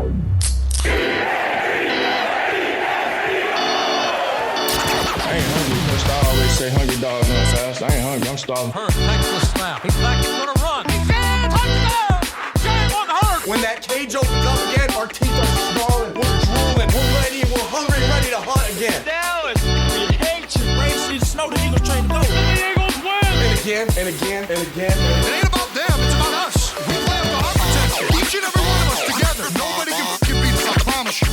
I ain't hungry. First, I always say hungry dogs run fast. I ain't hungry. I'm starving. Hurts takes the snap. He's back. He's going to run. He's in. Touchdown! Jalen Hurts. When that cage opens up again, our teeth are snarling. We're drooling. We're ready. We're hungry, ready to hunt again. Dallas. We hate you. Race is snow. The Eagles train to go. The Eagles win. And again, and again, and again. It ain't about them. It's about us. We play up to our potential. Each and every one of us together. Nobody can beat us. I promise you.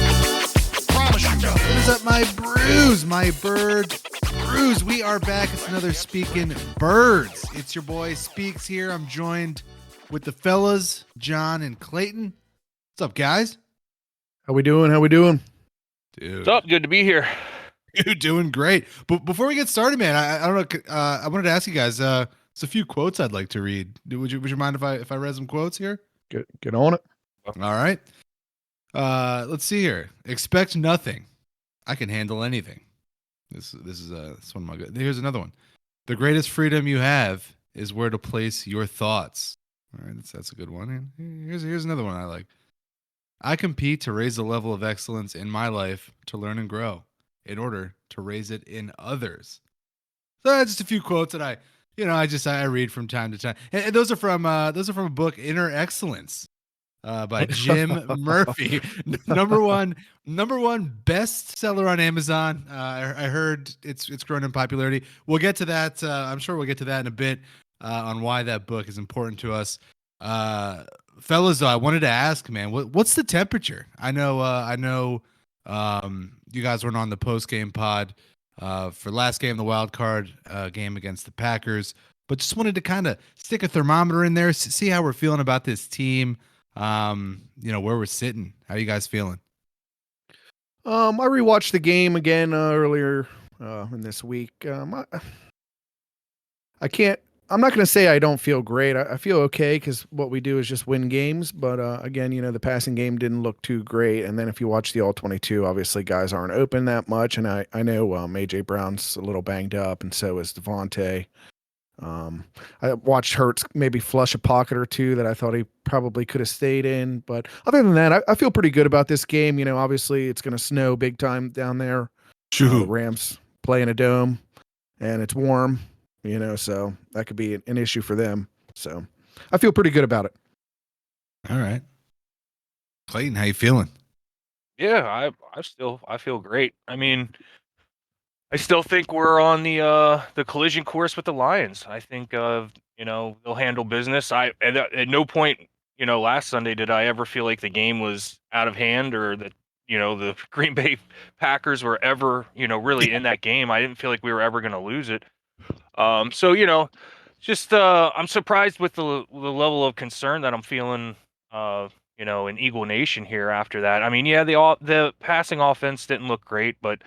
What is up, my brews, my birds? Brews, we are back. It's another Speaking Birds. It's your boy Speaks here. I'm joined with the fellas, John and Clayton. What's up, guys? How we doing? Dude. What's up? Good to be here. You're doing great. But before we get started, man, I don't know. I wanted to ask you guys. It's a few quotes I'd like to read. Would you mind if I read some quotes here? Get on it. All right. Let's see here. Expect nothing. I can handle anything. This is one of my good. Here's another one. The greatest freedom you have is where to place your thoughts. All right, that's a good one. And here's another one I like. I compete to raise the level of excellence in my life to learn and grow in order to raise it in others. So that's just a few quotes that I read from time to time. And those are from a book, Inner Excellence. By Jim Murphy, number one bestseller on Amazon. I heard it's grown in popularity. We'll get to that. I'm sure we'll get to that in a bit on why that book is important to us. Fellas, though, I wanted to ask, man, what's the temperature? I know. You guys weren't on the post game pod for last game, the wild card game against the Packers, but just wanted to kind of stick a thermometer in there, see how we're feeling about this team. Where we're sitting. How you guys feeling? I rewatched the game again earlier in this week. I'm not going to say I don't feel great. I feel okay because what we do is just win games. But again, the passing game didn't look too great. And then if you watch the All-22, obviously guys aren't open that much. And I know A.J. Brown's a little banged up, and so is Devontae. I watched Hurts maybe flush a pocket or two that I thought he probably could have stayed in. But other than that, I feel pretty good about this game. Obviously it's going to snow big time down there. Rams play in a dome and it's warm, so that could be an issue for them. So I feel pretty good about it. All right. Clayton, how you feeling? Yeah, I feel great. I mean, I still think we're on the collision course with the Lions. I think they'll handle business. At no point last Sunday did I ever feel like the game was out of hand or that the Green Bay Packers were ever really in that game. I didn't feel like we were ever going to lose it. I'm surprised with the level of concern that I'm feeling. In Eagle Nation here after that. I mean, yeah, the passing offense didn't look great, but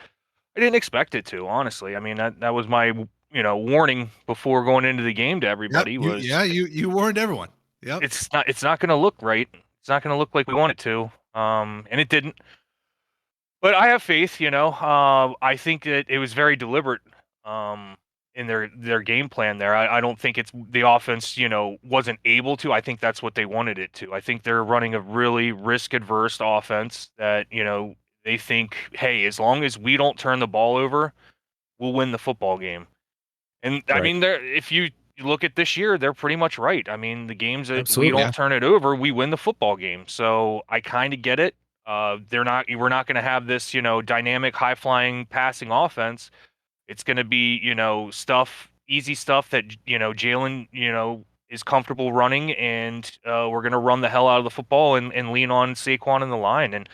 I didn't expect it to, honestly. I mean, that was my, warning before going into the game to everybody. You warned everyone. Yep. It's not going to look right. It's not going to look like we want it to. And it didn't. But I have faith, I think that it was very deliberate in their game plan there. I don't think it's the offense, wasn't able to. I think that's what they wanted it to. I think they're running a really risk-adverse offense that, they think, hey, as long as we don't turn the ball over, we'll win the football game. And right. I mean, if you look at this year, they're pretty much right. I mean, the games that we don't turn it over, we win the football game. So I kind of get it. We're not going to have this, dynamic, high-flying passing offense. It's going to be, easy stuff that, Jalen, is comfortable running, and we're going to run the hell out of the football and lean on Saquon in the line. And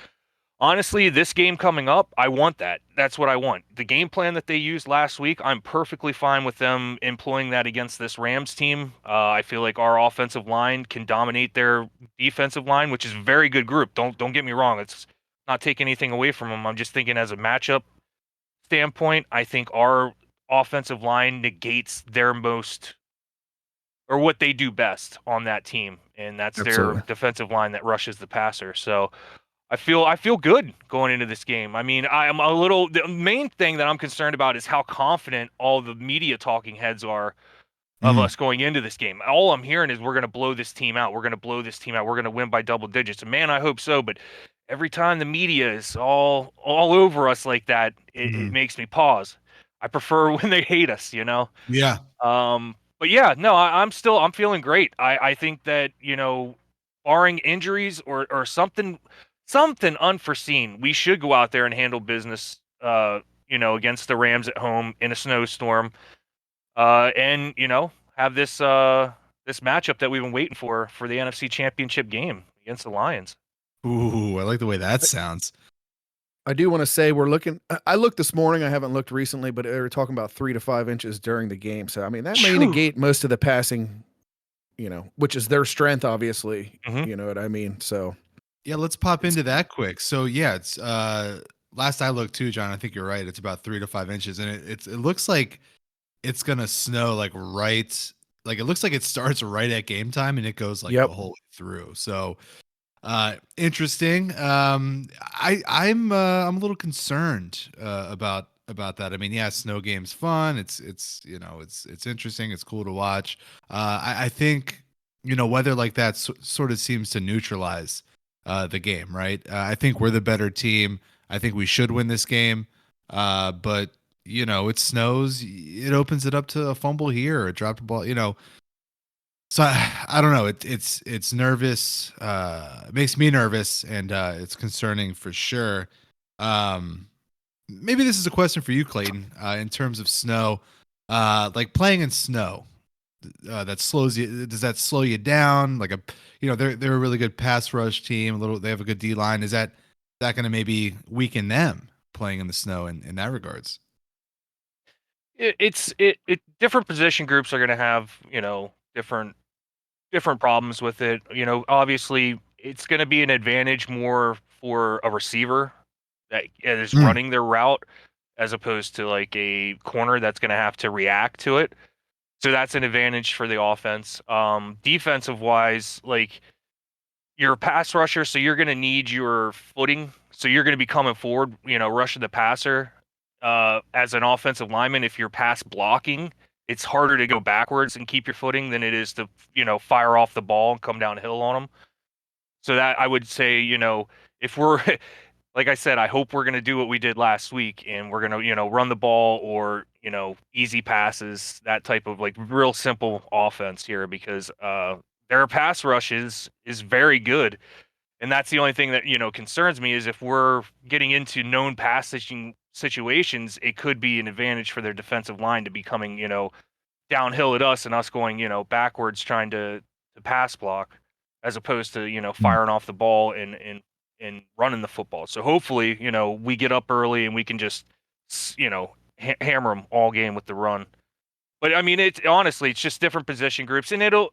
honestly, this game coming up, I want that. That's what I want. The game plan that they used last week, I'm perfectly fine with them employing that against this Rams team. I feel like our offensive line can dominate their defensive line, which is a very good group. Don't get me wrong. It's not taking anything away from them. I'm just thinking as a matchup standpoint, I think our offensive line negates their most, or what they do best on that team, and that's Absolutely. Their defensive line that rushes the passer. So I feel good going into this game. I mean, the main thing that I'm concerned about is how confident all the media talking heads are of us going into this game. All I'm hearing is we're going to blow this team out. We're going to blow this team out. We're going to win by double digits. And man, I hope so. But every time the media is all over us like that, it Mhm. makes me pause. I prefer when they hate us, you know. Yeah. But yeah, no, I'm feeling great. I think that, you know, barring injuries or something unforeseen, we should go out there and handle business. You know, against the Rams at home in a snowstorm. And you know, have this matchup that we've been waiting for the NFC Championship game against the Lions. Ooh, I like the way that sounds. I do want to say we're looking. I looked this morning. I haven't looked recently, but they were talking about 3 to 5 inches during the game. So I mean, that may Phew. negate most of the passing, which is their strength, obviously. Mhm. You know what I mean? So Yeah, let's pop it's into that quick. So yeah, it's last I looked too, John. I think you're right. It's about 3 to 5 inches, and it looks like it's gonna snow like it looks like it starts right at game time and it goes like the yep. whole way through. So interesting. I'm a little concerned about that. I mean, yeah, snow game's fun. It's it's interesting. It's cool to watch. I think weather like that sort of seems to neutralize the game, right? I think we're the better team. I think we should win this game. But it snows. It opens it up to a fumble here or a dropped ball. So I don't know. It's nervous. It makes me nervous, and it's concerning for sure. Um, Maybe this is a question for you, Clayton. In terms of snow, like playing in snow, that slows you. Does that slow you down? Like they're a really good pass rush team. They have a good D line. Is that going to maybe weaken them playing in the snow in that regards? It different position groups are going to have, you know, different problems with it. You know, obviously, it's going to be an advantage more for a receiver that is Mm. running their route as opposed to like a corner that's going to have to react to it. So that's an advantage for the offense. Defensive wise, like you're a pass rusher, so you're going to need your footing. So you're going to be coming forward, you know, rushing the passer. As an offensive lineman, if you're pass blocking, it's harder to go backwards and keep your footing than it is to, you know, fire off the ball and come downhill on them. So that I would say, you know, if we're like I said, I hope we're going to do what we did last week and we're going to, you know, run the ball or, you know, easy passes, that type of like real simple offense here because their pass rush is very good. And that's the only thing that, you know, concerns me is if we're getting into known passing situations, it could be an advantage for their defensive line to be coming, you know, downhill at us and us going, you know, backwards trying to pass block as opposed to, you know, firing off the ball and running the football. So hopefully, you know, we get up early and we can just, you know, hammer them all game with the run. But I mean, it's honestly, it's just different position groups, and it'll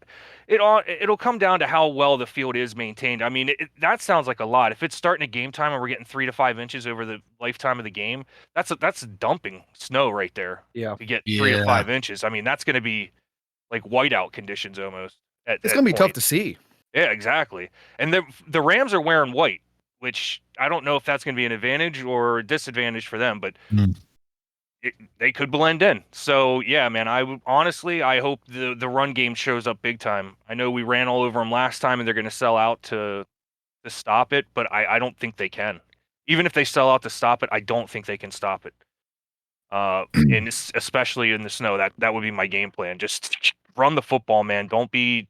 come down to how well the field is maintained. I mean, that sounds like a lot. If it's starting at game time and we're getting 3 to 5 inches over the lifetime of the game, that's dumping snow right there Yeah. to get three to Yeah. five inches. I mean, that's going to be like whiteout conditions almost at It's that gonna be tough point. to see. Yeah, exactly. And the Rams are wearing white, which I don't know if that's going to be an advantage or a disadvantage for them, but Mm. they could blend in. So yeah, man, honestly, I hope the run game shows up big time. I know we ran all over them last time, and they're going to sell out to stop it, but I don't think they can. Even if they sell out to stop it, I don't think they can stop it. And especially in the snow, that would be my game plan. Just run the football, man. Don't be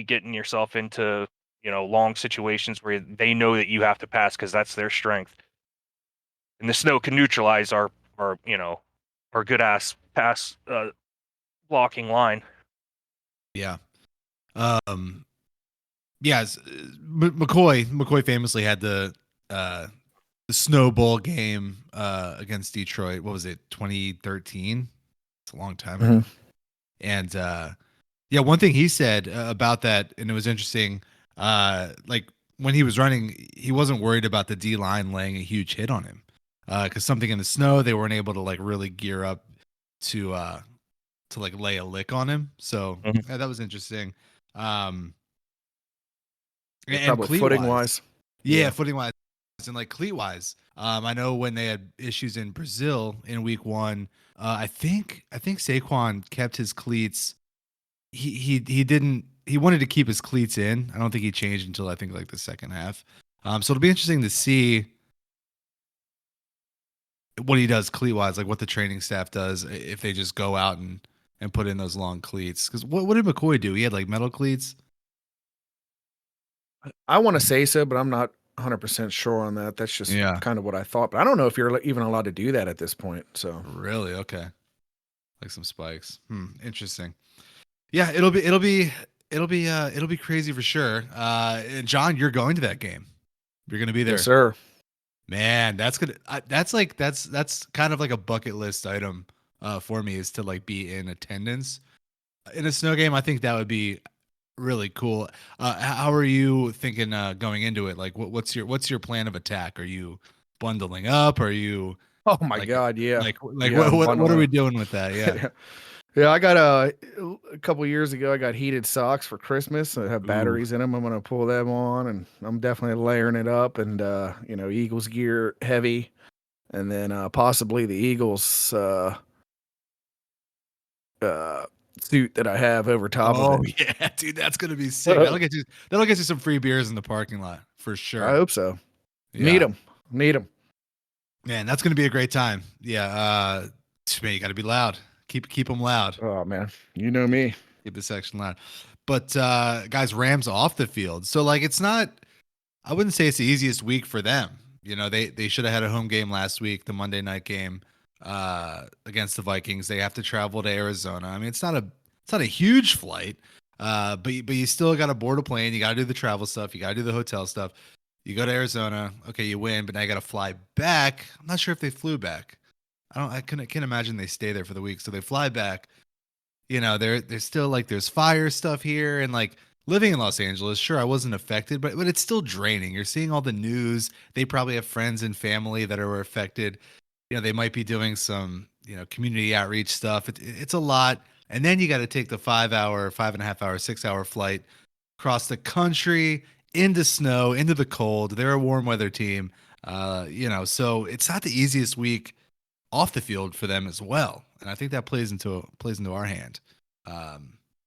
getting yourself into, you know, long situations where they know that you have to pass because that's their strength. And the snow can neutralize our you know our good ass pass blocking line. Yeah. Um, McCoy famously had the snowball game against Detroit. What was it? 2013. It's a long time ago. Mhm. And yeah, one thing he said about that, and it was interesting. Like when he was running, he wasn't worried about the D line laying a huge hit on him because something in the snow, they weren't able to like really gear up to like lay a lick on him. So Mhm. yeah, that was interesting. Um, Yeah, and probably cleat footing wise, wise. yeah, Yeah. footing wise and like cleat wise. I know when they had issues in Brazil in week one, I think Saquon kept his cleats. He didn't. He wanted to keep his cleats in. I don't think he changed until I think like the second half. So it'll be interesting to see what he does cleat wise, like what the training staff does if they just go out and put in those long cleats. Because what did McCoy do? He had like metal cleats. I want to say so, but I'm not 100% sure on that. That's just Yeah. kind of what I thought. But I don't know if you're even allowed to do that at this point. So Really? Okay. Like some spikes. Interesting. Yeah, it'll be crazy for sure. And John, you're going to that game. You're going to be there. yes, sir. Man, that's that's kind of like a bucket list item for me, is to like be in attendance in a snow game. I think that would be really cool. How are you thinking going into it? Like what's your plan of attack? Are you bundling up? Are you Oh my like God, yeah. like Yeah, I'm what are bundling we up. doing with that? Yeah. Yeah, I got a couple years ago. I got heated socks for Christmas. I have Ooh. batteries in them. I'm gonna pull them on, and I'm definitely layering it up. And Eagles gear heavy, and then possibly the Eagles uh, suit that I have over top Oh of it. yeah, dude, that's gonna be sick. That'll get you some free beers in the parking lot for I sure. hope so. Yeah. Need them. Man, that's gonna be a great time. Yeah, man, you gotta be loud. Keep them loud. Oh man, you know me. Keep the section loud. But guys, Rams off the field. So like it's not, I wouldn't say it's the easiest week for them. You know, they should have had a home game last week, the Monday night game against the Vikings. They have to travel to Arizona. I mean, it's not a huge flight. But you still got to board a plane. You got to do the travel stuff. You got to do the hotel stuff. You go to Arizona. Okay, you win, but now you got to fly back. I'm not sure if they flew back. Can't imagine they stay there for the week. So they fly back. You know, there's still like there's fire stuff here, and like living in Los Angeles, sure, I wasn't affected, but it's still draining. You're seeing all the news. They probably have friends and family that are affected. You know, they might be doing some, community outreach stuff. It's a lot. And then you got to take the 5 hour, 5.5 hour, 6 hour flight across the country into snow, into the cold. They're a warm weather team. So it's not the easiest week off the field for them as well, and I think that plays into our hand a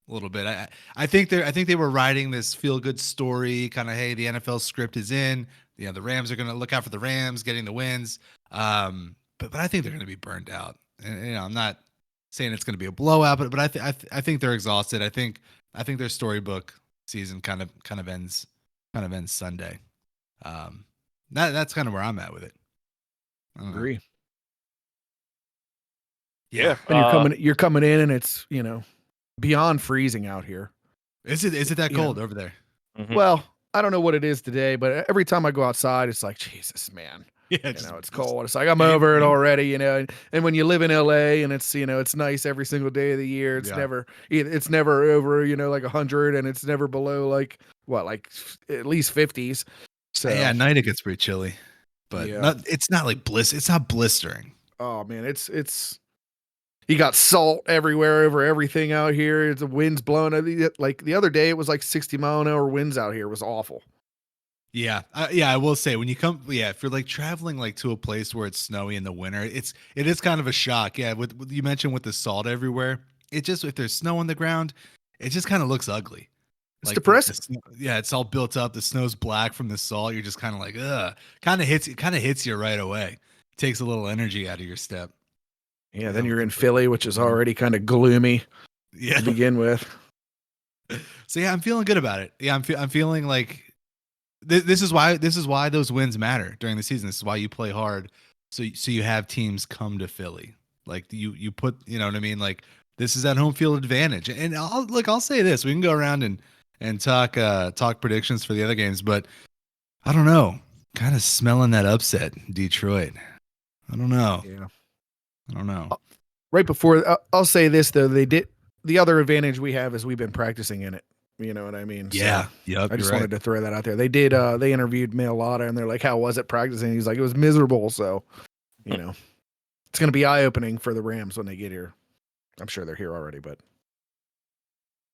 little bit. I think they were writing this feel good story, kind of, hey, the NFL script is in. The Rams are going to look out for the Rams getting the wins, but I think they're going to be burned out. And I'm not saying it's going to be a blowout, but I think they're exhausted. I think their storybook season kind of ends Sunday. That's kind of where I'm at with it. I don't know. Agree. Yeah. And you're coming in, and it's beyond freezing out here. Is it that cold over there? Mhm. Well, I don't know what it is today, but every time I go outside, it's like, Jesus, man. Yeah, It's cold. It's like I'm over it already, And when you live in LA and it's it's nice every single day of the year, it's never over like 100, and it's never below like at least 50s. So yeah, at night it gets pretty chilly, but it's not like it's not blistering. Oh man, it's you got salt everywhere over everything out here. The wind's blowing. Like the other day, it was like 60-mile-an-hour winds out here. It was awful. Yeah, I will say when you come, if you're like traveling like to a place where it's snowy in the winter, it is kind of a shock. Yeah, with you mentioned with the salt everywhere, it just, if there's snow on the ground, it just kind of looks ugly. It's Like depressing. it's all built up. The snow's black from the salt. You're just kind of like, ugh. Kind of hits you right away. Takes a little energy out of your step. Yeah, then you're in Philly, which is already kind of gloomy Yeah. to begin with. So yeah, I'm feeling good about it. Yeah, I'm feeling like this is why those wins matter during the season. This is why you play hard. So you have teams come to Philly. Like you put, you know what I mean? Like this is that home field advantage. And I'll say this. We can go around and talk predictions for the other games, but I don't know. Kind of smelling that upset, Detroit. I don't know. Yeah. I don't know. Right before, I'll say this though, the other advantage we have is we've been practicing in it. You know what I mean? Yeah. So Yep. I just wanted to throw that out there. They did. They interviewed Mailata, and they're like, "How was it practicing?" He's like, "It was miserable." So, it's going to be eye opening for the Rams when they get here. I'm sure they're here already, but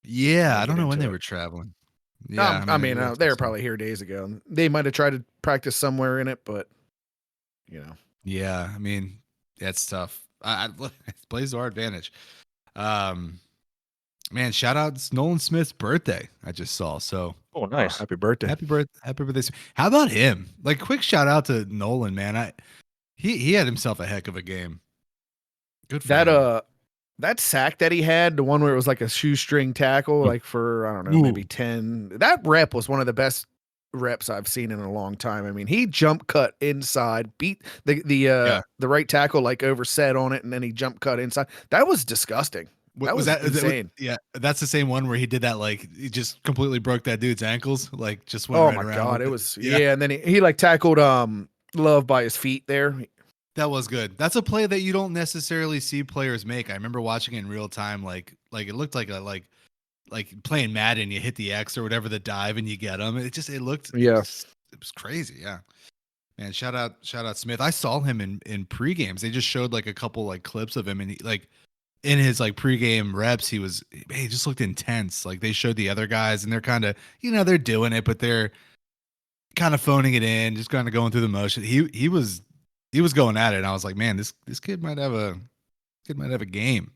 Yeah, I don't know into when they it. were traveling. Yeah, I mean, they were probably here days ago. They might have tried to practice somewhere in it, but Yeah, I mean, that's tough. It plays to our advantage. Man, shout out, it's Nolan Smith's birthday. I just saw. So Oh, nice. Happy birthday. Happy birthday. How about him? Like, quick shout out to Nolan, man. He had himself a heck of a game. Good for him. That sack that he had, the one where it was like a shoestring tackle, like for I don't know, maybe 10. That rep was one of the best reps I've seen in a long time. I mean, he jump cut inside, beat the right tackle like overset on it, and then he jump cut inside. That was disgusting. That was insane. Yeah, that's the same one where he did that. Like, he just completely broke that dude's ankles. Like, just went Oh right my around god, with it was and then he like tackled Love by his feet there. That was good. That's a play that you don't necessarily see players make. I remember watching it in real time. Like it looked like like playing Madden. You hit the X or whatever the dive and you get them. It looked it was crazy. Yeah, man. Shout out Smith. I saw him in pre-games. They just showed like a couple like clips of him, and like in his like pre-game reps, he just looked intense. Like they showed the other guys, and they're kind of they're doing it, but they're kind of phoning it in, just kind of going through the motion. He was going at it, and I was like, man, this kid might have a game.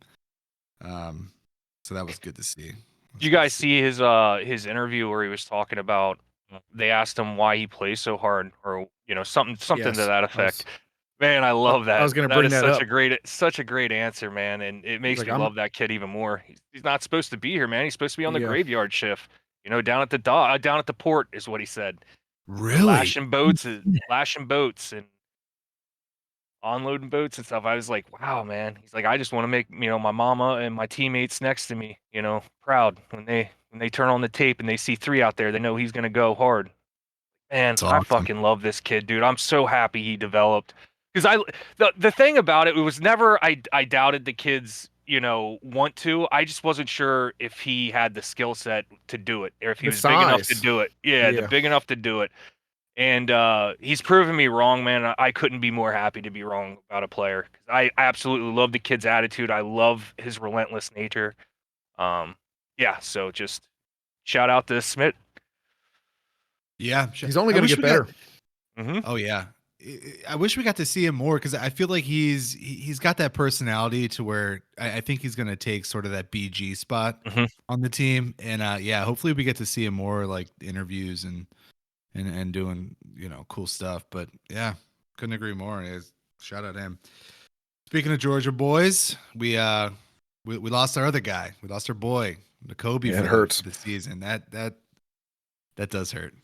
So that was good to see. Did you guys see his interview where he was talking about? They asked him why he plays so hard, or something Yes, to that effect. Man, I love that. I was going to bring that up. Such a great answer, man, and it makes me love that kid even more. He's not supposed to be here, man. He's supposed to be on the graveyard shift. Down at the port is what he said. Really? Lashing boats and unloading boats and stuff. I was like, wow, man. He's like, I just want to make my mama and my teammates next to me proud when they turn on the tape and they see 3 out there. They know he's gonna go hard. And awesome. I fucking love this kid, dude. I'm so happy he developed. Because the thing about it was never I doubted the kid's want to. I just wasn't sure if he had the skill set to do it, or if he was big enough to do it. Yeah, big enough to do it. And he's proven me wrong, man. I couldn't be more happy to be wrong about a player. I absolutely love the kid's attitude. I love his relentless nature. So just shout out to Smith. Yeah, he's only going to get better. Oh yeah, I wish we got to see him more, because I feel like he's got that personality to where I think he's going to take sort of that BG spot on the team. And hopefully we get to see him more, like interviews and doing cool stuff. But yeah, couldn't agree more. Shout out him. Speaking of Georgia boys, we lost our other guy. We lost our boy, Jacoby. It hurts this season. That does hurt.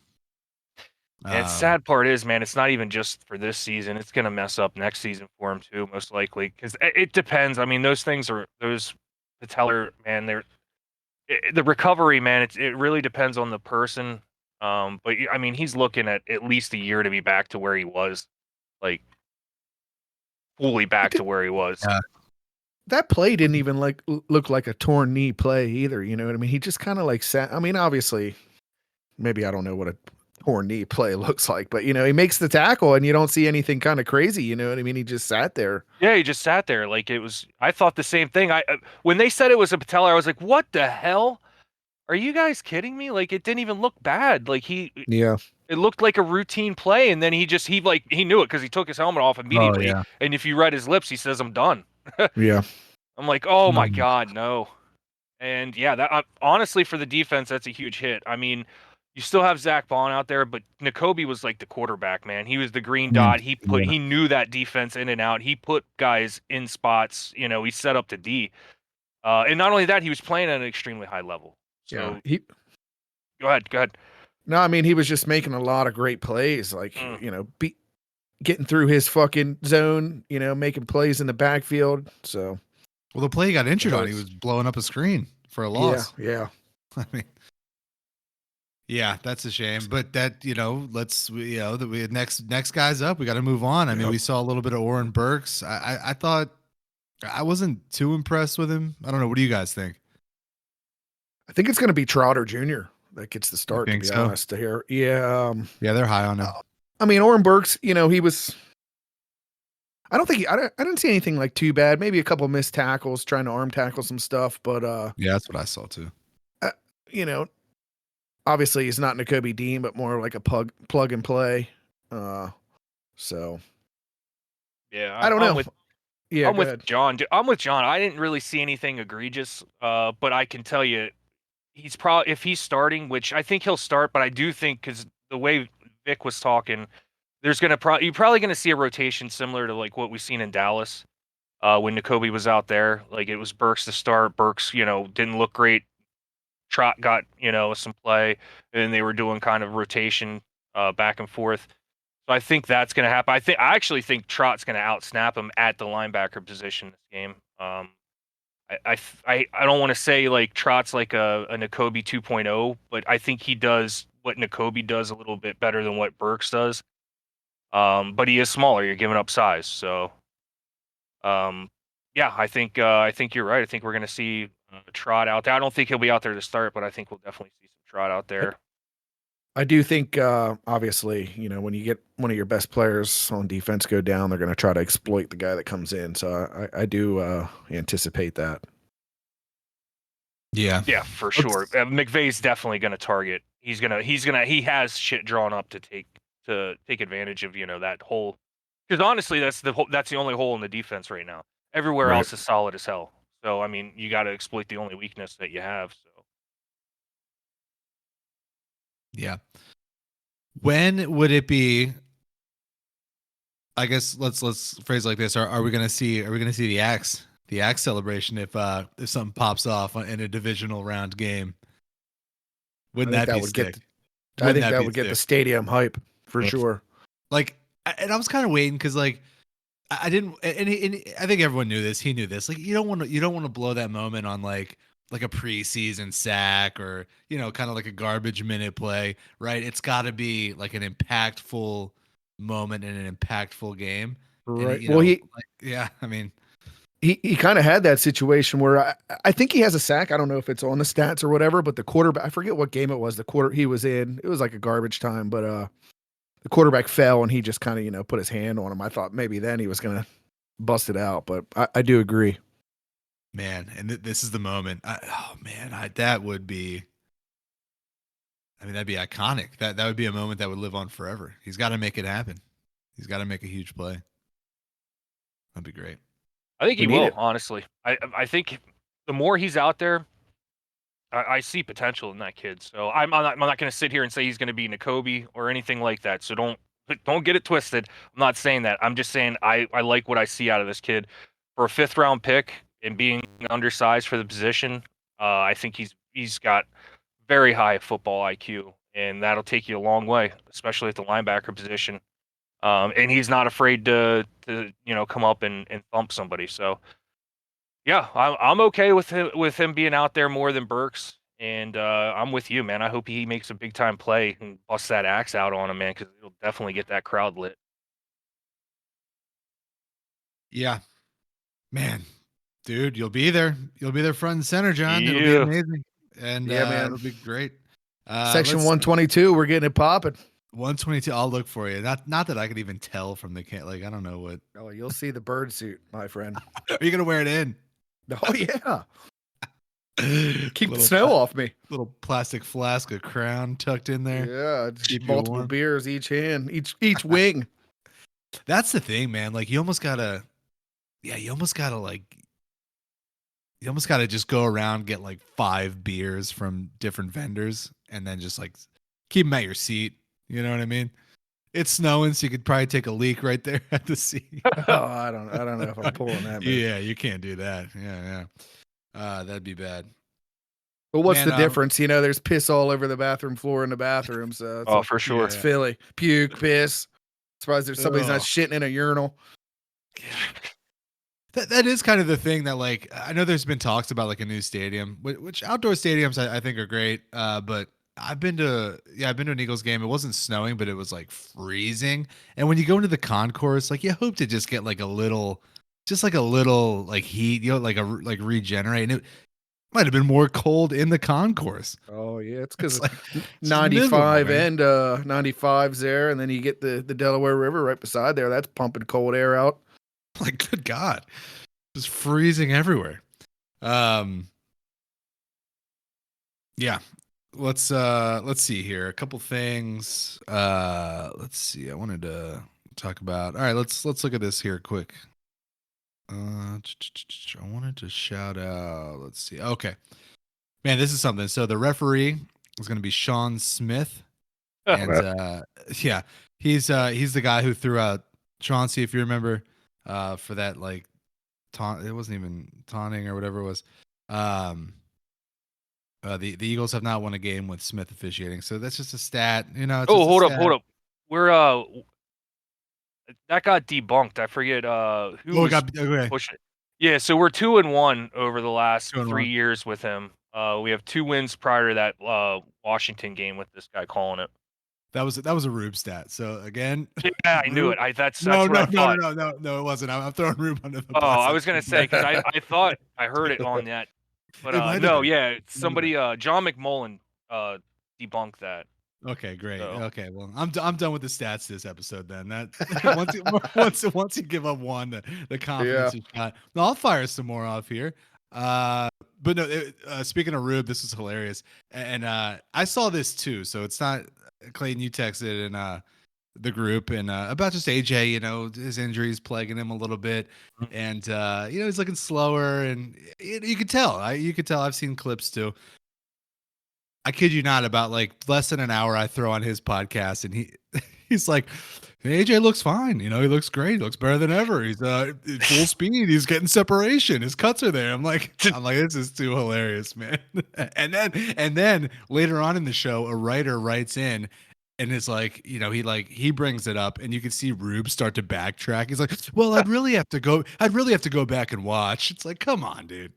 And sad part is, man, it's not even just for this season. It's gonna mess up next season for him too, most likely. Because it depends. I mean, those patellar, man. The recovery, man. It really depends on the person. But I mean, he's looking at least a year to be back to where he was, like fully back to where he was. That play didn't even look like a torn knee play either. You know what I mean? He just kind of like sat. I mean, obviously, maybe I don't know what a torn knee play looks like, but he makes the tackle and you don't see anything kind of crazy. You know what I mean? He just sat there. Yeah, he just sat there. Like, it was. I thought the same thing. When they said it was a patellar, I was like, what the hell? Are you guys kidding me? Like, it didn't even look bad. Like, it looked like a routine play, and then he knew it because he took his helmet off immediately. Oh, yeah. And if you read his lips, he says, "I'm done." Yeah. I'm like, oh my God, no. And yeah, that honestly, for the defense, that's a huge hit. I mean, you still have Zach Bond out there, but Nakobe was like the quarterback, man. He was the green dot. He knew that defense in and out. He put guys in spots. He set up the D. And not only that, he was playing at an extremely high level. So go ahead. No, I mean, he was just making a lot of great plays, like getting through his fucking zone, making plays in the backfield. So, well, the play he got injured on, he was blowing up a screen for a loss. Yeah. I mean, yeah, that's a shame. But that the next guy's up. We got to move on. I mean, we saw a little bit of Oren Burks. I thought I wasn't too impressed with him. I don't know. What do you guys think? I think it's going to be Trotter Jr. that gets the start, to be honest here. Yeah. Yeah, they're high on him. I mean, Oren Burks, he was, I didn't see anything like too bad. Maybe a couple of missed tackles, trying to arm tackle some stuff, but yeah, that's what I saw too. Obviously he's not Nakobe Dean, but more like a plug and play. So yeah, I don't know. I'm with John. I didn't really see anything egregious, but I can tell you, he's probably, if he's starting, which I think he'll start, but I do think because the way Vic was talking, there's gonna you're probably gonna see a rotation similar to like what we've seen in Dallas when Nakobe was out there. Like it was Burks to start. Burks, didn't look great. Trot got some play, and they were doing kind of rotation back and forth. So I think that's going to happen. I actually think Trot's going to outsnap him at the linebacker position this game. I don't want to say like Trot's like a Nakobe 2.0, but I think he does what Nakobe does a little bit better than what Burks does. But he is smaller. You're giving up size, so yeah, I think you're right. I think we're going to see Trot out there. I don't think he'll be out there to start, but I think we'll definitely see some Trot out there. I do think, obviously, when you get one of your best players on defense go down, they're going to try to exploit the guy that comes in. So I do anticipate that. Yeah. Yeah, for sure. McVay's definitely going to target. He has shit drawn up to take advantage of that hole. Because honestly, that's the only hole in the defense right now. Everywhere Right. else is solid as hell. So I mean, you got to exploit the only weakness that you have. So Yeah. When would it be? I guess let's phrase it like this: Are we gonna see the axe celebration if something pops off in a divisional round game? Wouldn't that be sick? I think that would get the stadium hype for sure. Like, and I was kind of waiting because like I didn't, and I think everyone knew this. He knew this. Like, you don't want to blow that moment on like a preseason sack or kind of like a garbage minute play, right? It's got to be like an impactful moment in an impactful game, Right. And, yeah, I mean, he kind of had that situation where I think he has a sack. I don't know if it's on the stats or whatever, but the quarterback, I forget what game it was. The quarter he was in, it was like a garbage time, but the quarterback fell and he just kind of put his hand on him. I thought maybe then he was gonna bust it out, but I do agree. Man, and this is the moment. That would be. I mean, that'd be iconic. That would be a moment that would live on forever. He's got to make it happen. He's got to make a huge play. That'd be great. I think he will. Honestly, I think the more he's out there, I see potential in that kid. So I'm not going to sit here and say he's going to be Nakobe or anything like that. So don't get it twisted. I'm not saying that. I'm just saying I like what I see out of this kid for a 5th round pick and being undersized for the position. I think he's got very high football IQ, and that'll take you a long way, especially at the linebacker position. And he's not afraid to come up and thump somebody. So yeah, I'm okay with him being out there more than Burks. And I'm with you, man. I hope he makes a big time play and busts that axe out on him, man, because it'll definitely get that crowd lit. Yeah, man, dude, you'll be there. You'll be there front and center, John. It'll be amazing, and yeah, man, it'll be great. Section 122, we're getting it popping. 122. I'll look for you. Not that I could even tell from the like. I don't know what. Oh, you'll see the bird suit, my friend. Are you gonna wear it in? Oh yeah. Keep the snow off me. Little plastic flask of Crown tucked in there. Yeah, just multiple beers each hand, each wing. That's the thing, man. Like you almost gotta just go around, get like 5 beers from different vendors, and then just like keep them at your seat. You know what I mean? It's snowing, so you could probably take a leak right there at the seat. Oh, I don't know if I'm pulling that. Yeah, you can't do that. Yeah. That'd be bad. But what's the difference? There's piss all over the bathroom floor in the bathroom. So for sure, it's Philly. Puke, piss. Surprised there's somebody's not shitting in a urinal. That is kind of the thing that, like, I know there's been talks about like a new stadium, which outdoor stadiums I think are great. But I've been to an Eagles game. It wasn't snowing, but it was like freezing. And when you go into the concourse, like you hope to just get like a little like heat, like regenerate. And it might have been more cold in the concourse. Oh yeah, it's because like, 95 and 95's there, and then you get the Delaware River right beside there. That's pumping cold air out. Like, good God, just freezing everywhere. Yeah. Let's see here. A couple things. Let's see. I wanted to talk about. All right, let's look at this here quick. I wanted to shout out. Let's see. Okay. Man, this is something. So the referee is going to be Sean Smith, and yeah, he's the guy who threw out Chauncey, if you remember, for that like taunt. It wasn't even taunting or whatever it was. The Eagles have not won a game with Smith officiating, so that's just a stat. You know, it's Oh, just a hold stat. up. We're that got debunked. I forget who Oh, was okay. pushing it. Yeah, so we're 2-1 over the last 2-1. 3 years with him. We have 2 wins prior to that Washington game with this guy calling it. That was a Rube stat. So again, Yeah, I knew it. That's no, what I thought. no, it wasn't. I'm throwing Rube under the Oh, bus. I was gonna say because I thought I heard it on that, but It might have no, been. yeah, somebody John McMullen debunked that. Okay, great. So. Okay, well, I'm done with the stats this episode. Then that once you give up one, the confidence is shot. No, I'll fire some more off here. But no, speaking of Rube, this is hilarious, and I saw this too. So it's not Clayton. You texted in the group and about just AJ. You know, his injuries plaguing him a little bit, and you know he's looking slower, and you could tell. You could tell. I've seen clips too. I kid you not, about like less than an hour I throw on his podcast and he's like, AJ looks fine. You know, he looks great. He looks better than ever. He's full speed. He's getting separation. His cuts are there. I'm like, this is too hilarious, man. and then later on in the show, a writer writes in and it's like, you know, he brings it up and you can see Rube start to backtrack. He's like, well, I'd really have to go back and watch. It's like, come on, dude.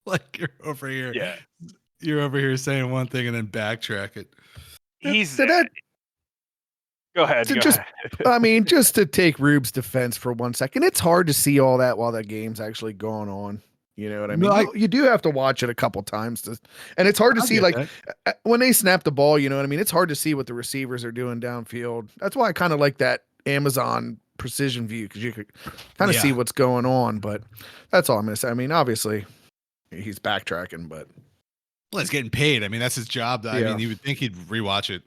Like you're over here. Yeah. You're over here saying one thing and then backtrack it. Go ahead. I mean, just to take Rube's defense for 1 second, it's hard to see all that while that game's actually going on. You know what I mean? No, you do have to watch it a couple times and it's hard to see like when they snap the ball, you know what I mean? It's hard to see what the receivers are doing downfield. That's why I kind of like that Amazon precision view because you could kind of see what's going on. But that's all I'm going to say. I mean, obviously he's backtracking, but. Well, he's getting paid. I mean, that's his job. I mean, you would think he'd rewatch it,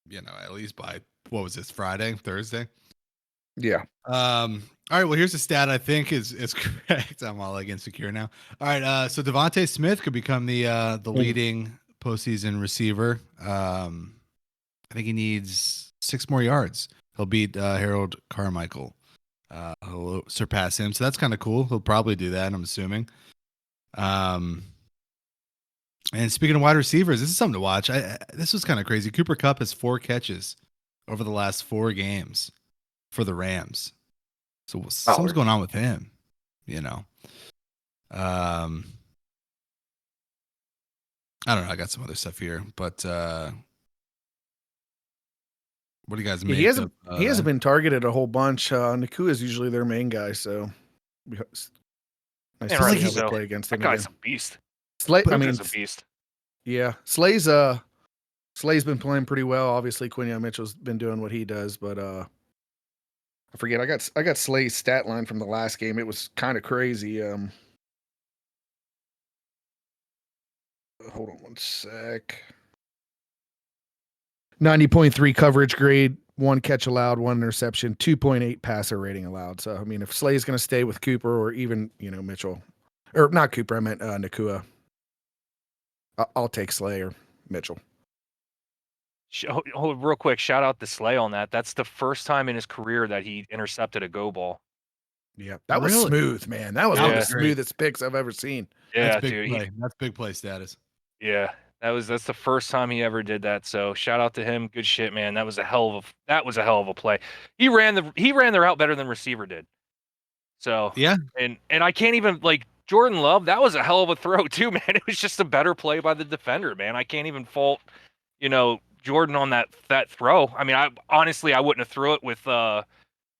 you know, at least by what was this, Thursday? Yeah. All right. Well, here's a stat I think is correct. I'm all like insecure now. All right. So Devontae Smith could become the leading postseason receiver. I think he needs 6 more yards. He'll beat Harold Carmichael. He'll surpass him. So that's kind of cool. He'll probably do that, I'm assuming. And speaking of wide receivers, this is something to watch. This was kind of crazy. Cooper Kupp has 4 catches over the last 4 games for the Rams. So something's going on with him, you know. I don't know. I got some other stuff here, but what do you guys make? He hasn't been targeted a whole bunch. Nakua is usually their main guy, so nice to see how they play against him. That guy's a beast. He's a beast. Yeah, Slay's been playing pretty well. Obviously, Quinion Mitchell's been doing what he does, but I forget. I got Slay's stat line from the last game. It was kind of crazy. Hold on one sec. 90.3 coverage grade, 1 catch allowed, 1 interception, 2.8 passer rating allowed. So I mean, if Slay's going to stay with Cooper or even Mitchell, or not Cooper, I meant Nakua. I'll take Slay or Mitchell. Real quick, shout out to Slay on that. That's the first time in his career that he intercepted a go ball. Yeah, that was smooth, man. That was one of the smoothest picks I've ever seen. Yeah, that's big dude. Play. That's big play status. Yeah, that's the first time he ever did that. So shout out to him. Good shit, man. That was a hell of a play. He ran the route better than receiver did. So yeah, and I can't even like. Jordan Love, that was a hell of a throw too, man. It was just a better play by the defender, man. I can't even fault, Jordan on that throw. I mean, I wouldn't have threw it with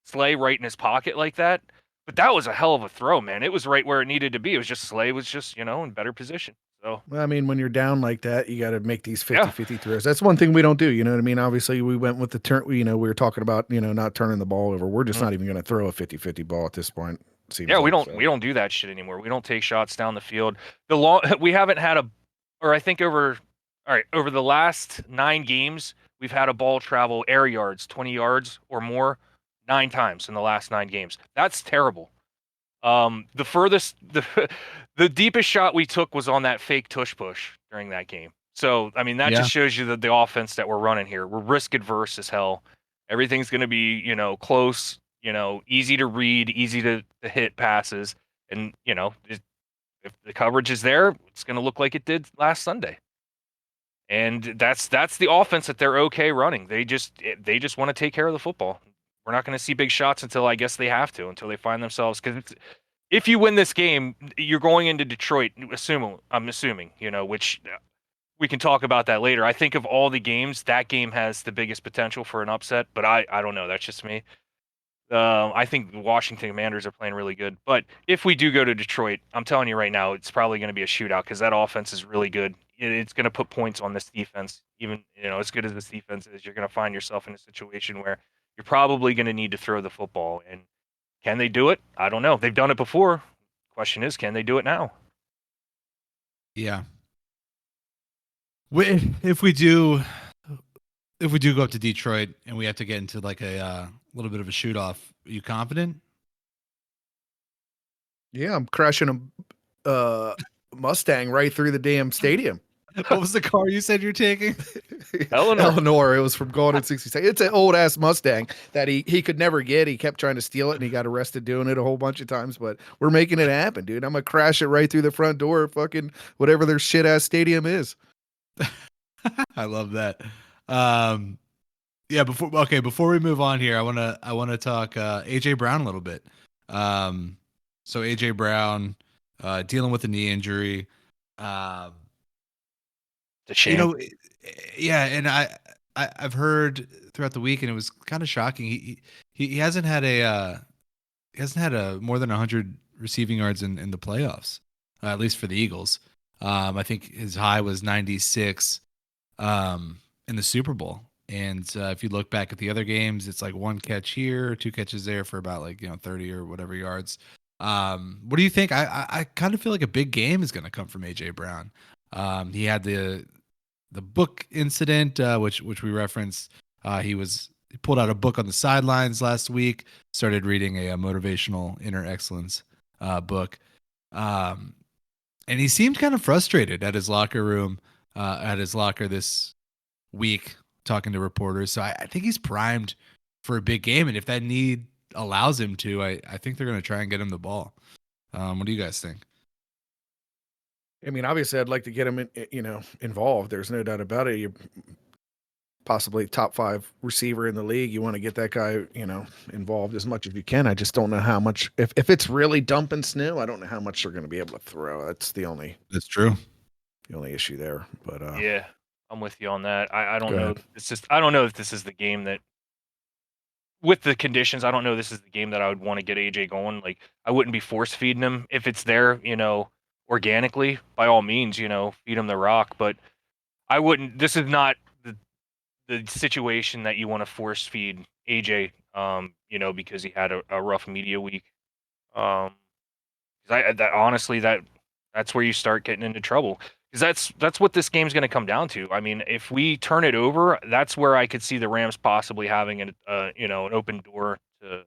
Slay right in his pocket like that. But that was a hell of a throw, man. It was right where it needed to be. It was just Slay was just, in better position. So well, I mean, when you're down like that, you got to make these 50-50 throws. That's one thing we don't do. You know what I mean? Obviously, we went with the turn. We were talking about, not turning the ball over. We're just not even going to throw a 50-50 ball at this point. We don't do that shit anymore. We don't take shots down the field. We haven't had over the last 9 games, we've had a ball travel air yards, 20 yards or more, 9 times in the last 9 games. That's terrible. The furthest, the deepest shot we took was on that fake tush push during that game. So, I mean, that Yeah. just shows you the offense that we're running here. We're risk adverse as hell. Everything's going to be, close, easy to read, easy to hit passes. And, if the coverage is there, it's going to look like it did last Sunday. And that's the offense that they're okay running. They just want to take care of the football. We're not going to see big shots until I guess they have to, until they find themselves. Because if you win this game, you're going into Detroit. I'm assuming, which we can talk about that later. I think of all the games, that game has the biggest potential for an upset. But I don't know. That's just me. I think the Washington Commanders are playing really good. But if we do go to Detroit, I'm telling you right now, it's probably going to be a shootout because that offense is really good. It's going to put points on this defense. Even, as good as this defense is, you're going to find yourself in a situation where you're probably going to need to throw the football. And can they do it? I don't know. They've done it before. Question is, can they do it now? Yeah. If we do go up to Detroit and we have to get into like a little bit of a shoot off, are you confident? Yeah, I'm crashing a Mustang right through the damn stadium. What was the car you said you're taking? Eleanor. It was from Golden 66. It's an old ass Mustang that he could never get. He kept trying to steal it and he got arrested doing it a whole bunch of times. But we're making it happen, dude. I'm gonna crash it right through the front door of fucking whatever their shit ass stadium is. I love that. Yeah. Before we move on here, I wanna talk AJ Brown a little bit. So AJ Brown dealing with a knee injury. It's a shame. Yeah, and I've heard throughout the week, and it was kind of shocking. He hasn't had a more than 100 receiving yards in the playoffs, at least for the Eagles. I think his high was 96 in the Super Bowl. And if you look back at the other games, it's like one catch here, two catches there for about 30 or whatever yards. What do you think? I kind of feel like a big game is going to come from AJ Brown. He had the book incident, which we referenced. He pulled out a book on the sidelines last week, started reading a motivational inner excellence book. And he seemed kind of frustrated at his locker this week, talking to reporters. So I think he's primed for a big game. And if that need allows him to, I think they're going to try and get him the ball. What do you guys think? I mean, obviously, I'd like to get him, involved. There's no doubt about it. You're possibly top 5 receiver in the league. You want to get that guy, involved as much as you can. I just don't know how much. If it's really dumping snow, I don't know how much they're going to be able to throw. That's true. The only issue there. But yeah, I'm with you on that. I don't know. I don't know if this is the game that, with the conditions, I don't know this is the game that I would want to get AJ going. Like, I wouldn't be force feeding him if it's there, organically. By all means, feed him the rock. But I wouldn't. This is not the situation that you want to force feed AJ. Because he had a rough media week. Honestly, that's where you start getting into trouble. Because that's what this game's going to come down to. I mean, if we turn it over, that's where I could see the Rams possibly having an open door to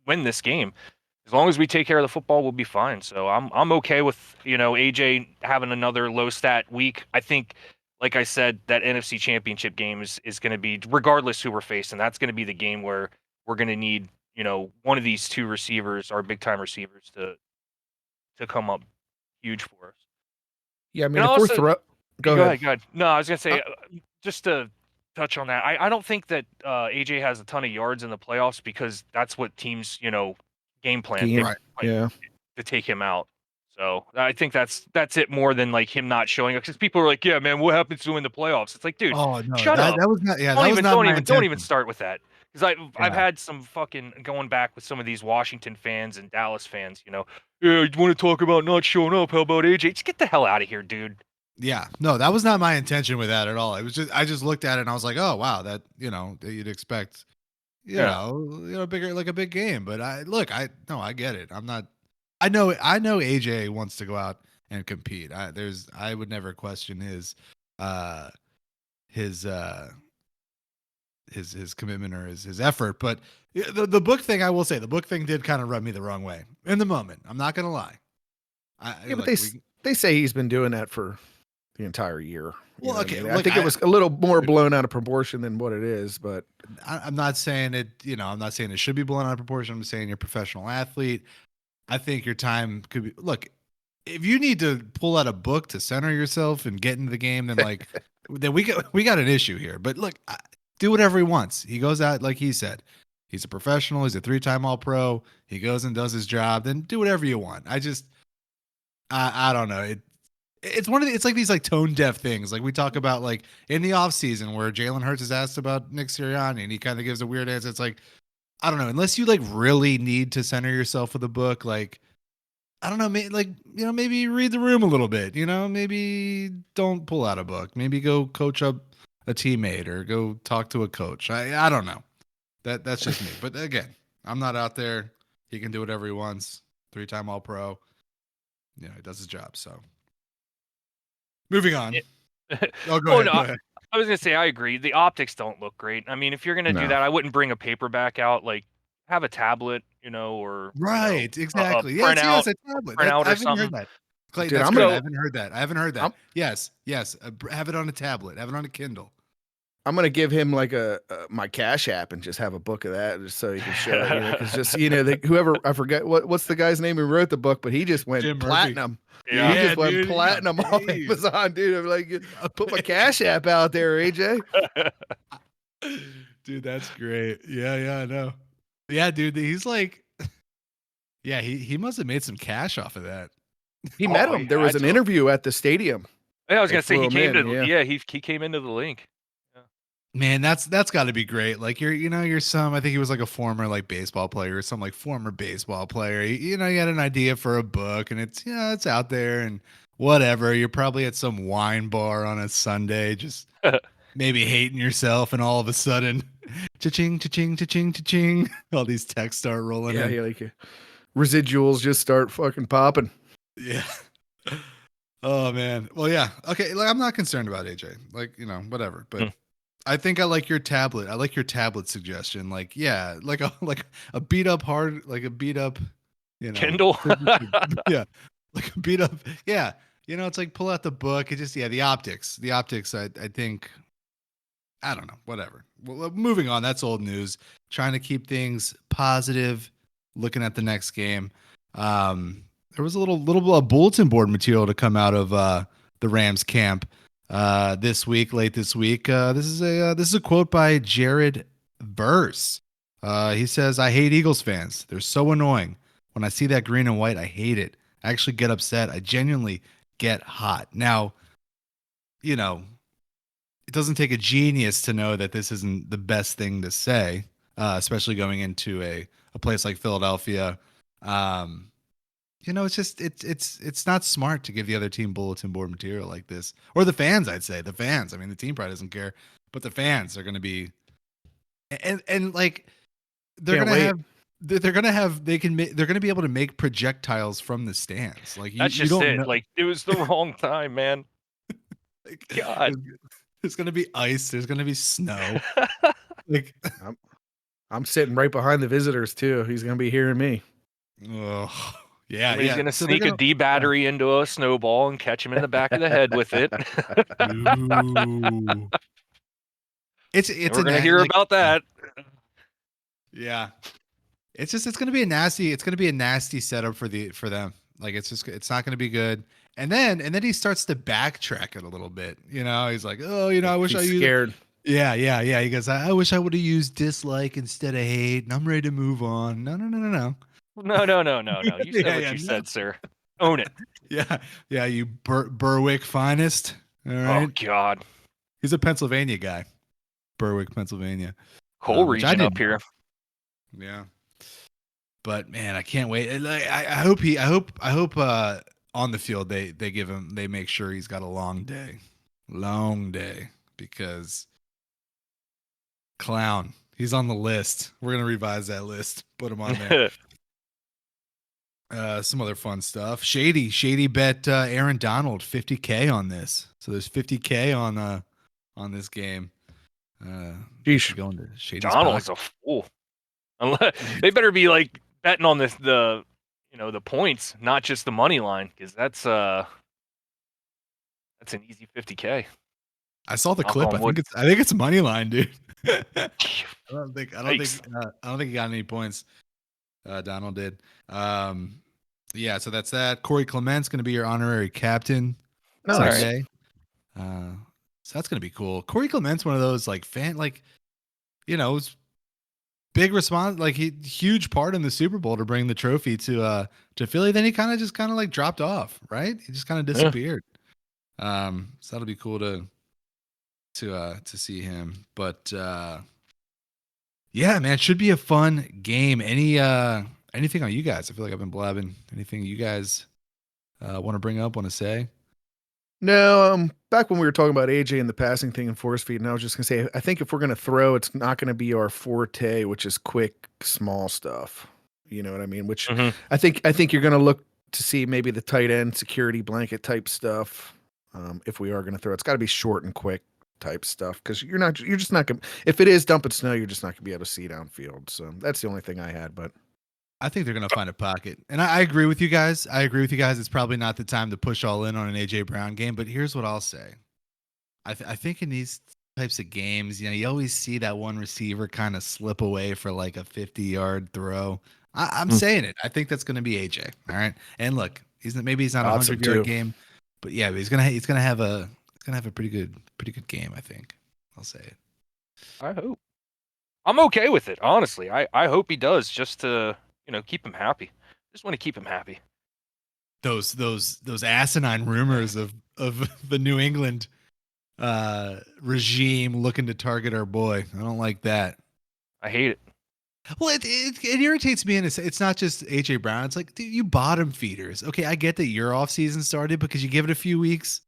win this game. As long as we take care of the football, we'll be fine. So I'm okay with AJ having another low stat week. I think, like I said, that NFC Championship game is going to be, regardless who we're facing, that's going to be the game where we're going to need one of these two receivers, our big time receivers, to come up huge for us. yeah, I mean, if we're go ahead. No, I was gonna say, just to touch on that. I don't think that AJ has a ton of yards in the playoffs because that's what teams game plan to take him out. So I think that's it more than like him not showing up, because people are like, yeah, man, what happens to him in the playoffs? It's like, dude, shut up. That was not. Yeah, Don't even start with that. Because I've had some fucking going back with some of these Washington fans and Dallas fans, yeah, you want to talk about not showing up? How about AJ? Just get the hell out of here, dude. Yeah, no, that was not my intention with that at all. It was just, I just looked at it and I was like, oh wow, that that you'd expect, bigger, like a big game. But I get it. I know AJ wants to go out and compete. I would never question his commitment or his effort. But the book thing, I will say, the book thing did kind of rub me the wrong way. In the moment, I'm not gonna lie. Yeah, but Like, they say he's been doing that for the entire year. You Well, know what okay, I mean? I look, think it was a little more blown out of proportion than what it is, but I'm not saying it. I'm not saying it should be blown out of proportion. I'm saying you're a professional athlete. I think your time could be. Look, if you need to pull out a book to center yourself and get into the game, then then we got an issue here. But look, do whatever he wants. He goes out like he said. He's a professional. He's a 3-time All-Pro. He goes and does his job. Then do whatever you want. I don't know. It's one of it's like these like tone deaf things. Like we talk about like in the off season where Jalen Hurts is asked about Nick Sirianni and he kind of gives a weird answer. It's like, I don't know, unless you like really need to center yourself with a book, like I don't know, maybe read the room a little bit, maybe don't pull out a book, maybe go coach up a teammate or go talk to a coach. I don't know. That's just me. But again, I'm not out there. He can do whatever he wants. 3-time All-Pro. He does his job. So moving on. Oh, go no, ahead. I was gonna say I agree. The optics don't look great. I mean, if you're gonna do that, I wouldn't bring a paperback out. Like, have a tablet, or right, exactly. print out, a tablet. print out I or haven't something. heard that. Clayton, Dude, that's I'm great. gonna- I haven't heard that. Yes. Have it on a tablet. Have it on a Kindle. I'm gonna give him like a my Cash App and just have a book of that, just so he can show it. Because just whoever I forget what's the guy's name who wrote the book, but he just went Jim Murphy. platinum. Yeah. He just went dude, he got platinum on paid. Amazon, dude. I'm like, put my Cash App out there, AJ. Dude, that's great. Yeah, I know. Yeah, dude, he's like, yeah, he must have made some cash off of that. He met him. There was an interview at the stadium. Yeah, I was They gonna say flew he him came in, to. yeah. Yeah, he came into the link. Man, that's got to be great. Like you're some. I think he was like a former like baseball player or some like former baseball player. You had an idea for a book, and it's out there and whatever. You're probably at some wine bar on a Sunday, just maybe hating yourself, and all of a sudden, cha-ching, cha-ching, cha-ching, cha-ching, all these texts start rolling in. Yeah, like residuals just start fucking popping. Yeah. Oh man. Well, yeah. Okay. Like I'm not concerned about AJ. Like whatever. But I think I like your tablet. I like your tablet suggestion. Like, yeah, like a beat up Kindle. Yeah, like a beat up. Yeah, it's like pull out the book. It just the optics. The optics. I think. I don't know. Whatever. Well, moving on. That's old news. Trying to keep things positive. Looking at the next game. There was a little bulletin board material to come out of the Rams camp. Late this week. This is a quote by Jared Verse. He says, "I hate Eagles fans. They're so annoying. When I see that green and white, I hate it. I actually get upset. I genuinely get hot." Now, it doesn't take a genius to know that this isn't the best thing to say, especially going into a place like Philadelphia. It's just it's not smart to give the other team bulletin board material like this, or the fans. I'd say the fans. I mean, the team probably doesn't care, but the fans are going to be, and like they're going to be able to make projectiles from the stands. Like That's you just don't it. know. Like it was the wrong time, man. God. There's going to be ice. There's going to be snow. Like I'm sitting right behind the visitors too. He's gonna be hearing me. oh. Yeah, He's gonna So sneak a D battery into a snowball and catch him in the back of the head with it. Ooh. We're gonna hear about that. Yeah, it's gonna be a nasty setup for them. Like it's not gonna be good. And then he starts to backtrack it a little bit. He's like, oh, I wish I used. Scared. Yeah. He goes, I wish I would have used dislike instead of hate, and I'm ready to move on. No. No. You said what you said, sir. Own it. Yeah. You Berwick finest. All right. Oh God. He's a Pennsylvania guy. Berwick, Pennsylvania. Whole Which I region up didn't here. Yeah. But man, I can't wait. I hope on the field they make sure he's got a long day, because clown, he's on the list. We're gonna revise that list, put him on there. Some other fun stuff. Shady bet Aaron Donald $50K on this. So there's $50K on this game. Sheesh. Going to Shady's Donald's pocket. a fool. Unless they better be like betting on the the points, not just the money line, because that's an easy 50K. I saw the Knock clip. on wood. I think it's money line, dude. I don't think Yikes. he got any points. Donald did. Yeah, so that's that. Corey Clement's going to be your honorary captain Nice. Sunday. So that's going to be cool. Corey Clement's one of those it's big response, like huge part in the Super Bowl to bring the trophy to Philly. Then he kind of like dropped off, right? He just kind of disappeared. So that'll be cool to see him. But yeah, man, it should be a fun game. Anything on you guys? I feel like I've been blabbing. Anything you guys want to bring up, want to say? No, back when we were talking about AJ and the passing thing and force feed, and I was just gonna say, I think if we're gonna throw, it's not gonna be our forte, which is quick, small stuff. You know what I mean? Which Mhm. I think you're gonna look to see maybe the tight end security blanket type stuff. If we are gonna throw, it's got to be short and quick type stuff because you're just not gonna. If it is dumping snow, you're just not gonna be able to see downfield. So that's the only thing I had, but. I think they're going to find a pocket. And I agree with you guys. It's probably not the time to push all in on an A.J. Brown game. But here's what I'll say. I think in these types of games, you always see that one receiver kind of slip away for like a 50-yard throw. I'm saying it. I think that's going to be A.J. All right. And look, maybe he's not a 100-yard game. But yeah, he's gonna have a pretty good game, I think. I'll say it. I hope. I'm okay with it, honestly. I hope he does, just to keep him happy. Just want to keep him happy. Those asinine rumors of the New England regime looking to target our boy. I don't like that. I hate it. Well, it irritates me, and it's not just AJ Brown. It's like, dude, you bottom feeders. Okay, I get that your off season started because you give it a few weeks.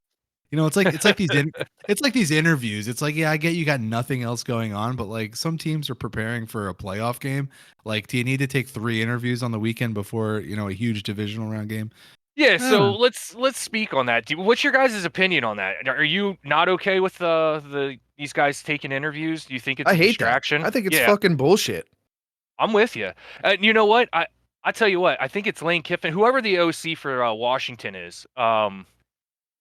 It's like these interviews. It's like, yeah, I get you got nothing else going on, but like some teams are preparing for a playoff game. Like, do you need to take 3 interviews on the weekend before a huge divisional round game? Yeah, so let's speak on that. What's your guys' opinion on that? Are you not okay with these guys taking interviews? Do you think it's a distraction? That. I think it's fucking bullshit. I'm with you. You know what? I tell you what. I think it's Lane Kiffin, whoever the OC for Washington is.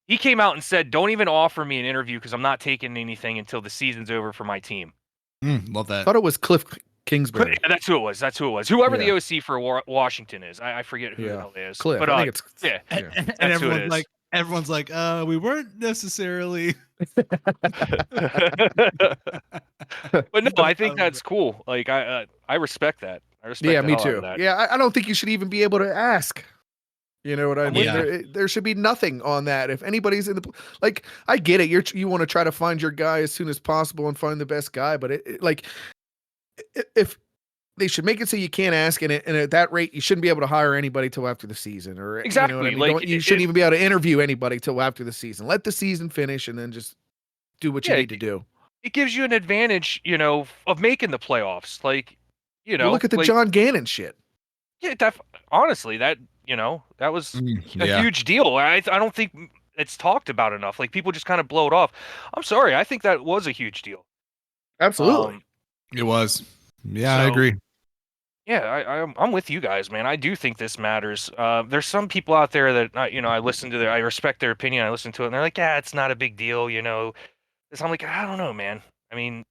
He came out and said, "Don't even offer me an interview because I'm not taking anything until the season's over for my team." Love that. I thought it was Cliff Kingsbury. Yeah, that's who it was. Whoever the OC for Washington is. I forget who the hell it is. Cliff. But I think it's and everyone's like, we weren't necessarily. But no, I think that's cool. Like I respect that. I respect. Yeah, the me hell out too. of that. Yeah, I don't think you should even be able to ask. You know what I mean? Yeah. There should be nothing on that. If anybody's in the I get it. You want to try to find your guy as soon as possible and find the best guy, but if they should make it so you can't ask, and at that rate, you shouldn't be able to hire anybody till after the season, or Exactly. You know what I mean? You shouldn't even be able to interview anybody till after the season. Let the season finish, and then just do what you need to do. It gives you an advantage, of making the playoffs. Like, look at the John Gannon shit. Yeah, honestly, that was a huge deal. I don't think it's talked about enough. Like, people just kind of blow it off. I'm sorry. I think that was a huge deal. Absolutely. It was. Yeah, I agree. Yeah, I'm with you guys, man. I do think this matters. There's some people out there that I listen to I respect their opinion. I listen to it, and they're like, "Yeah, it's not a big deal," I'm like, I don't know, man. I mean,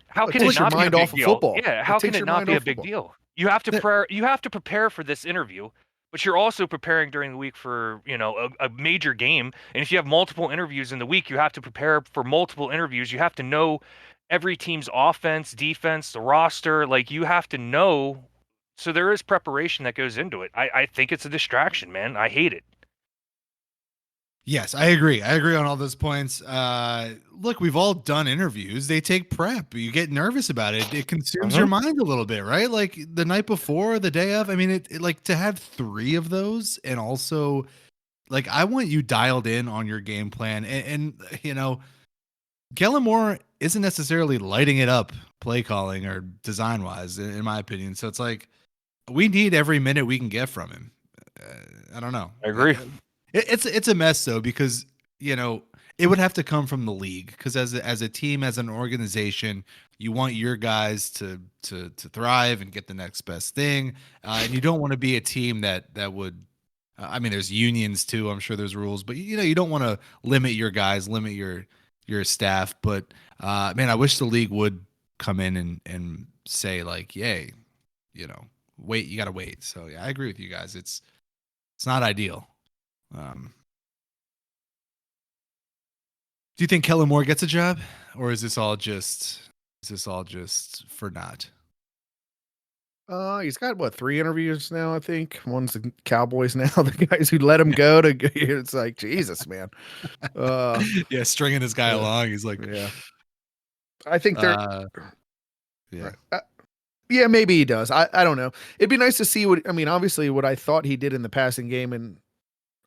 how can it not be a big deal? Football. Yeah, how can it not be a big deal? You have to prepare for this interview, but you're also preparing during the week for a major game. And if you have multiple interviews in the week, you have to prepare for multiple interviews. You have to know every team's offense, defense, the roster. Like, you have to know. So there is preparation that goes into it. I think it's a distraction, man. I hate it. Yes, I agree. I agree on all those points. Look, we've all done interviews. They take prep. You get nervous about it. It consumes your mind a little bit, right? Like the night before, the day of. I mean, it like to have 3 of those, and also, like, I want you dialed in on your game plan. And Kellen Moore isn't necessarily lighting it up, play calling or design wise, in my opinion. So it's like we need every minute we can get from him. I don't know. I agree. It's a mess though, because it would have to come from the league, because as a team, as an organization, you want your guys to thrive and get the next best thing, and you don't want to be a team that would. I mean, there's unions too. I'm sure there's rules, but you don't want to limit your guys, limit your staff. But man, I wish the league would come in and say like, yay, wait, you got to wait. So yeah, I agree with you guys. It's not ideal. Do you think Kellen Moore gets a job, or is this all just for naught? He's got what, 3 interviews now, I think. One's the Cowboys now, the guys who let him go it's like, Jesus, man. Yeah, stringing this guy along. He's like, yeah. I think they're yeah. Yeah, maybe he does. I don't know. It'd be nice to see obviously what I thought he did in the passing game and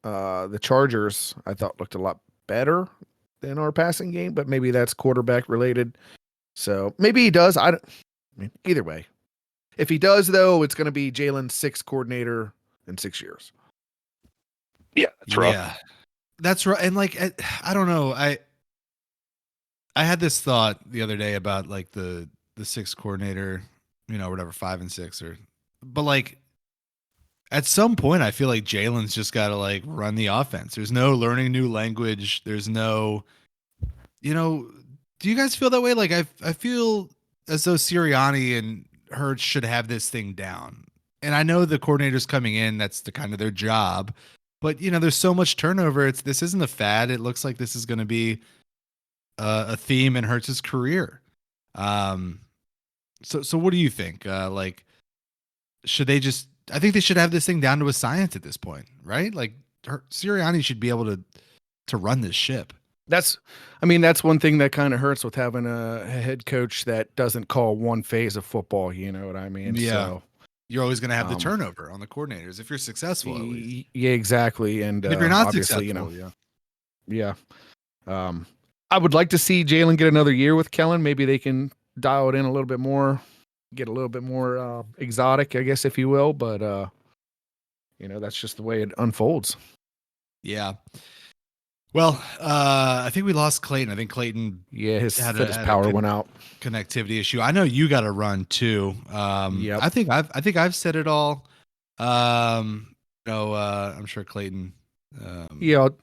the Chargers, I thought looked a lot better than our passing game, but maybe that's quarterback related. So maybe he does. Either way. If he does, though, it's going to be Jalen's 6th coordinator in 6 years. Yeah, that's rough. Yeah, that's right. And like, I don't know. I had this thought the other day about like the 6th coordinator, whatever, 5 and 6, but like at some point, I feel like Jalen's just got to like run the offense. There's no learning new language. There's no, do you guys feel that way? Like I feel as though Sirianni and Hurts should have this thing down. And I know the coordinators coming in, that's the kind of their job, but there's so much turnover. This isn't a fad. It looks like this is going to be a theme in Hurts' career. So what do you think? Like, should they just, I think they should have this thing down to a science at this point, right? Like Sirianni should be able to run this ship. That's one thing that kind of hurts with having a head coach that doesn't call one phase of football. You know what I mean? Yeah. So, you're always going to have the turnover on the coordinators if you're successful. At least. Yeah, exactly. And if you're not obviously, successful, yeah. I would like to see Jalen get another year with Kellen. Maybe they can dial it in a little bit more, get a little bit more exotic, I guess, if you will. But that's just the way it unfolds. Yeah. Well, I think we lost Clayton. I think Clayton, his power went out. Connectivity issue. I know you got to run too. Yep. I think I've said it all. I'm sure Clayton. I'll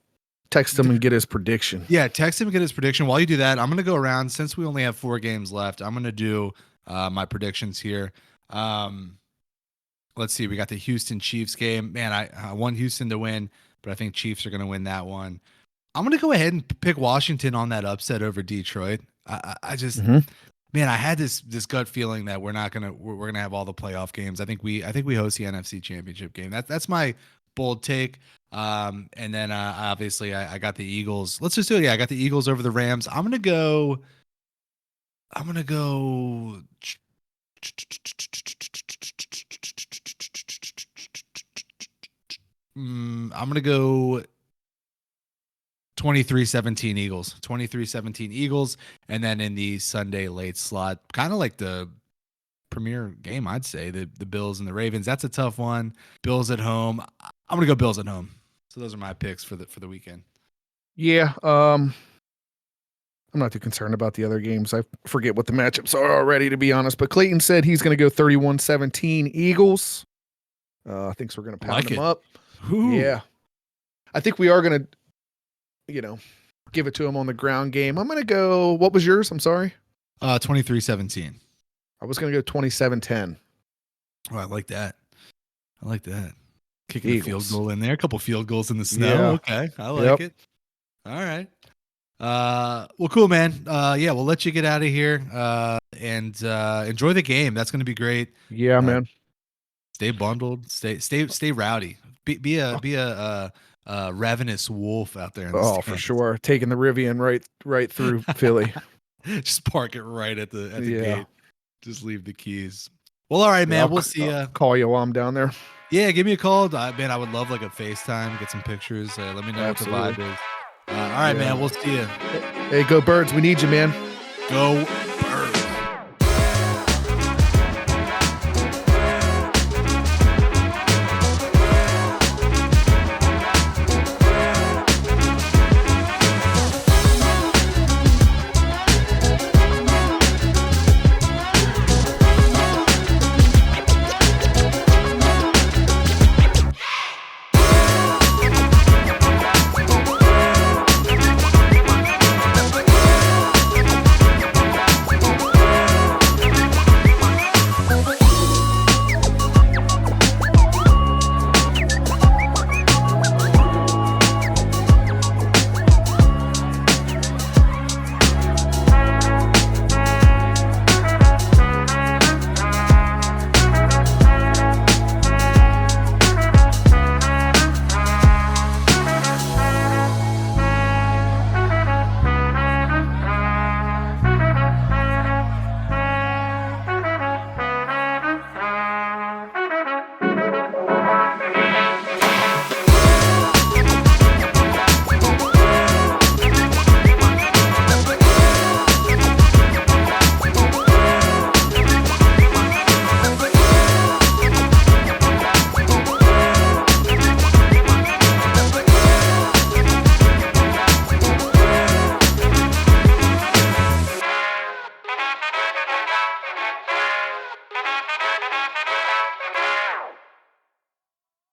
text him and get his prediction. Yeah, text him and get his prediction. While you do that, I'm going to go around since we only have 4 games left. I'm going to do my predictions here. Let's see. We got the Houston Chiefs game. Man, I want Houston to win, but I think Chiefs are going to win that one. I'm going to go ahead and pick Washington on that upset over Detroit. I just, man, I had this gut feeling that we're going to have all the playoff games. I think we host the NFC Championship game. That's my bold take. And then obviously I got the Eagles. Let's just do it. Yeah, I got the Eagles over the Rams. I'm going to go. I'm going to go 23-17 Eagles. 23-17 Eagles. And then in the Sunday late slot, kind of like the premier game, I'd say, the Bills and the Ravens. That's a tough one. Bills at home. I'm going to go Bills at home. So those are my picks for the weekend. Yeah. I'm not too concerned about the other games. I forget what the matchups are already, to be honest. But Clayton said he's going to go 31-17 Eagles. Thinks we're going to pound them up. Ooh. Yeah. I think we are going to, give it to him on the ground game. I'm going to go, what was yours? I'm sorry. 23-17. I was going to go 27-10. Oh, I like that. Kicking a field goal in there. A couple field goals in the snow. Yeah. Okay. I like it. All right. Well, cool, man. We'll let you get out of here and enjoy the game. That's going to be great. Yeah, man. Stay bundled. Stay rowdy. Be a ravenous wolf out there. For sure. Taking the Rivian right through Philly. Just park it right at the gate. Just leave the keys. Well, all right, man. We'll see you. Call you while I'm down there. Yeah, give me a call. Man, I would love like a FaceTime, get some pictures. Let me know what the vibe is. All right, man. We'll see you. Hey, go Birds. We need you, man. Go